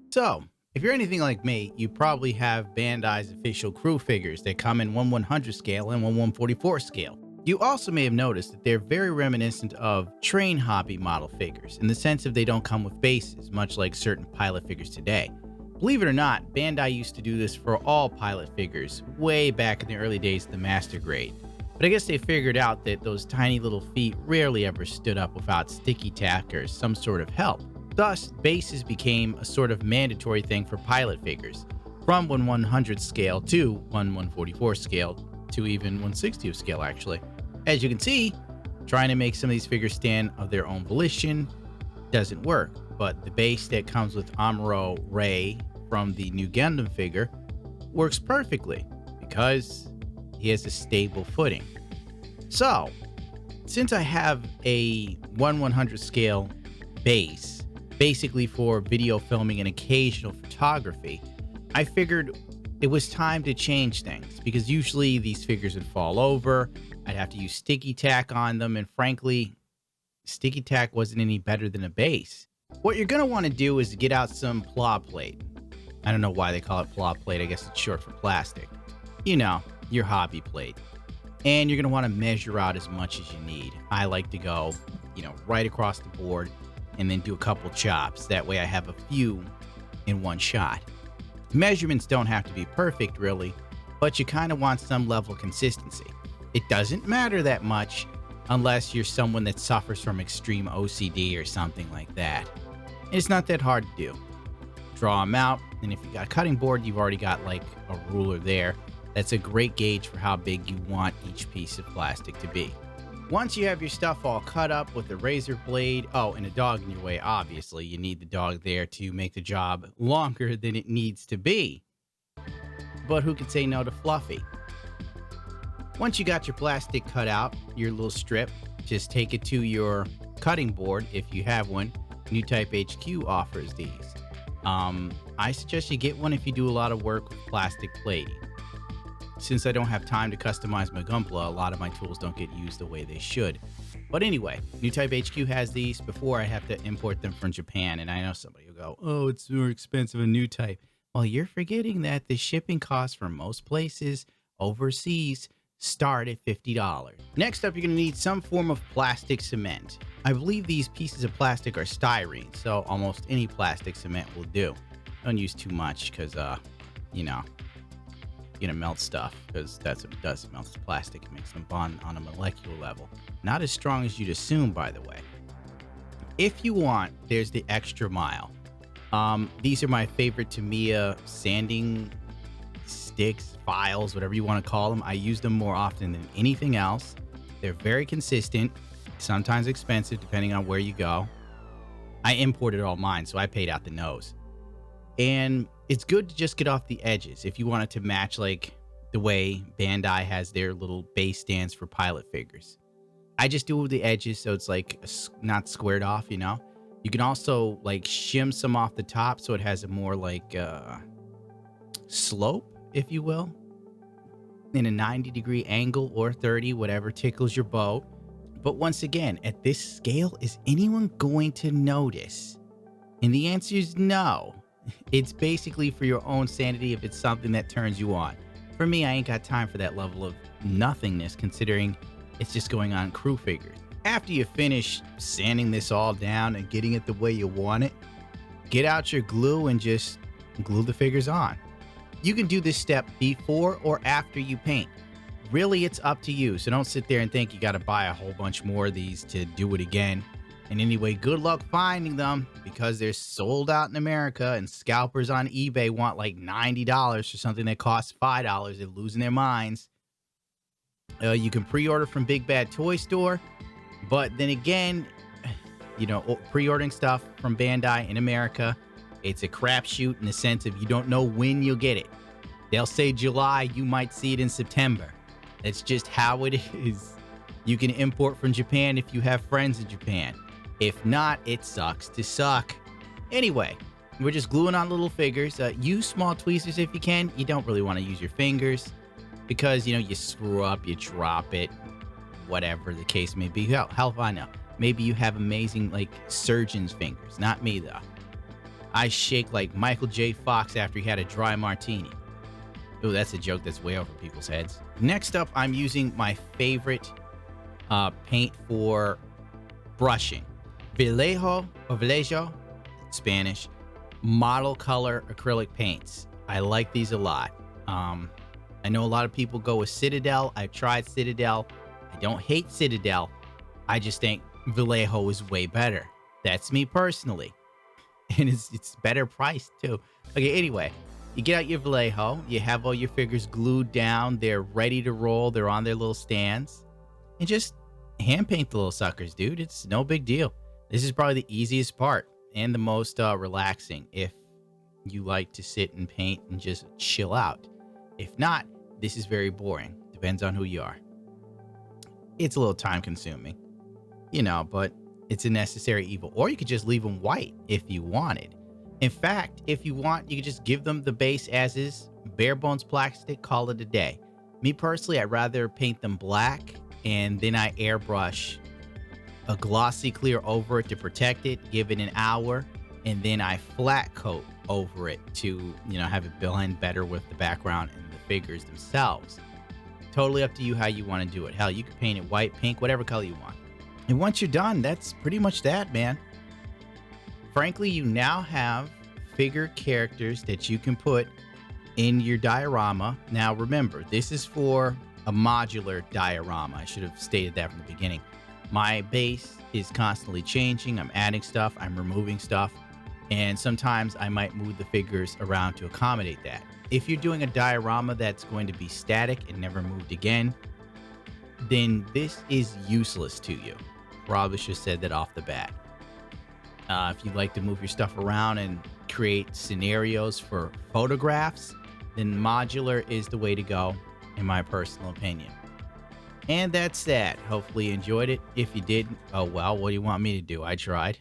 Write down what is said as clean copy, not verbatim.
So, if you're anything like me, you probably have Bandai's official crew figures that come in 1/100 scale and 1/144 scale. You also may have noticed that they're very reminiscent of train hobby model figures in the sense of they don't come with bases, much like certain pilot figures today. Believe it or not, Bandai used to do this for all pilot figures way back in the early days of the Master Grade. But I guess they figured out that those tiny little feet rarely ever stood up without sticky tack or some sort of help. Thus, bases became a sort of mandatory thing for pilot figures, from 1/100 scale to 1/144 scale to even 1/60 scale actually. As you can see, trying to make some of these figures stand of their own volition doesn't work, but the base that comes with Amuro Ray from the new Gundam figure works perfectly because he has a stable footing. So, since I have a 1/100 scale base, basically for video filming and occasional photography, I figured it was time to change things because usually these figures would fall over, I'd have to use sticky tack on them, and frankly, sticky tack wasn't any better than a base. What you're going to want to do is get out some pla plate. I don't know why they call it pla plate, I guess it's short for plastic. You know, your hobby plate. And you're going to want to measure out as much as you need. I like to go, right across the board and then do a couple chops. That way I have a few in one shot. Measurements don't have to be perfect, really, but you kind of want some level of consistency. It doesn't matter that much unless you're someone that suffers from extreme OCD or something like that. And it's not that hard to do. Draw them out, and if you got a cutting board, you've already got like a ruler there. That's a great gauge for how big you want each piece of plastic to be. Once you have your stuff all cut up with a razor blade, and a dog in your way, obviously, you need the dog there to make the job longer than it needs to be. But who can say no to Fluffy? Once you got your plastic cut out, your little strip, just take it to your cutting board if you have one. New Type HQ offers these. I suggest you get one if you do a lot of work with plastic plating. Since I don't have time to customize my Gunpla, a lot of my tools don't get used the way they should. But anyway, New Type HQ has these before I have to import them from Japan, and I know somebody will go, oh, it's more expensive than New Type. Well, you're forgetting that the shipping costs for most places overseas start at $50. Next up, you're going to need some form of plastic cement. I believe these pieces of plastic are styrene, so almost any plastic cement will do. Don't use too much because, you're going to melt stuff because that's what it does. It melts the plastic and makes them bond on a molecular level. Not as strong as you'd assume, by the way. If you want, there's the extra mile. These are my favorite Tamiya sanding sticks, files, whatever you want to call them. I use them more often than anything else. They're very consistent, sometimes expensive depending on where you go. I imported all mine, so I paid out the nose. And it's good to just get off the edges if you want it to match like the way Bandai has their little base stands for pilot figures. I just do it with the edges so it's like not squared off, You can also like shim some off the top so it has a more like slope, if you will, in a 90-degree angle or 30, whatever tickles your boat. But once again, at this scale, is anyone going to notice? And the answer is no. It's basically for your own sanity if it's something that turns you on. For me, I ain't got time for that level of nothingness considering it's just going on crew figures. After you finish sanding this all down and getting it the way you want it, get out your glue and just glue the figures on. You can do this step before or after you paint. Really, it's up to you, so don't sit there and think you got to buy a whole bunch more of these to do it again. And anyway, good luck finding them because they're sold out in America and scalpers on eBay want like $90 for something that costs $5. They're losing their minds. You can pre-order from Big Bad Toy Store, but then again, pre-ordering stuff from Bandai in America, it's a crapshoot in the sense of you don't know when you'll get it. They'll say July, you might see it in September. That's just how it is. You can import from Japan if you have friends in Japan. If not, it sucks to suck. Anyway, we're just gluing on little figures. Use small tweezers if you can. You don't really want to use your fingers because, you screw up, you drop it, whatever the case may be. Hell if I know. Maybe you have amazing, like, surgeon's fingers. Not me, though. I shake like Michael J. Fox after he had a dry martini. Oh, that's a joke that's way over people's heads. Next up, I'm using my favorite paint for brushing. Vallejo, Spanish, model color acrylic paints. I like these a lot. I know a lot of people go with Citadel. I've tried Citadel. I don't hate Citadel. I just think Vallejo is way better. That's me personally. And it's better priced too. Okay, anyway, you get out your Vallejo. You have all your figures glued down. They're ready to roll. They're on their little stands. And just hand paint the little suckers, dude. It's no big deal. This is probably the easiest part and the most relaxing if you like to sit and paint and just chill out. If not, this is very boring. Depends on who you are. It's a little time consuming, but it's a necessary evil. Or you could just leave them white if you wanted. In fact, if you want, you could just give them the base as is, bare bones plastic, call it a day. Me personally, I'd rather paint them black and then I airbrush a glossy clear over it to protect it, give it an hour, and then I flat coat over it to, have it blend better with the background and the figures themselves. Totally up to you how you want to do it. Hell, you can paint it white, pink, whatever color you want. And once you're done, that's pretty much that, man. Frankly, you now have figure characters that you can put in your diorama. Now, remember, this is for a modular diorama. I should have stated that from the beginning. My base is constantly changing. I'm adding stuff. I'm removing stuff. And sometimes I might move the figures around to accommodate that. If you're doing a diorama that's going to be static and never moved again, then this is useless to you. Probably should have said that off the bat. If you like to move your stuff around and create scenarios for photographs, then modular is the way to go, in my personal opinion. And that's that. Hopefully you enjoyed it. If you didn't, oh well, what do you want me to do? I tried.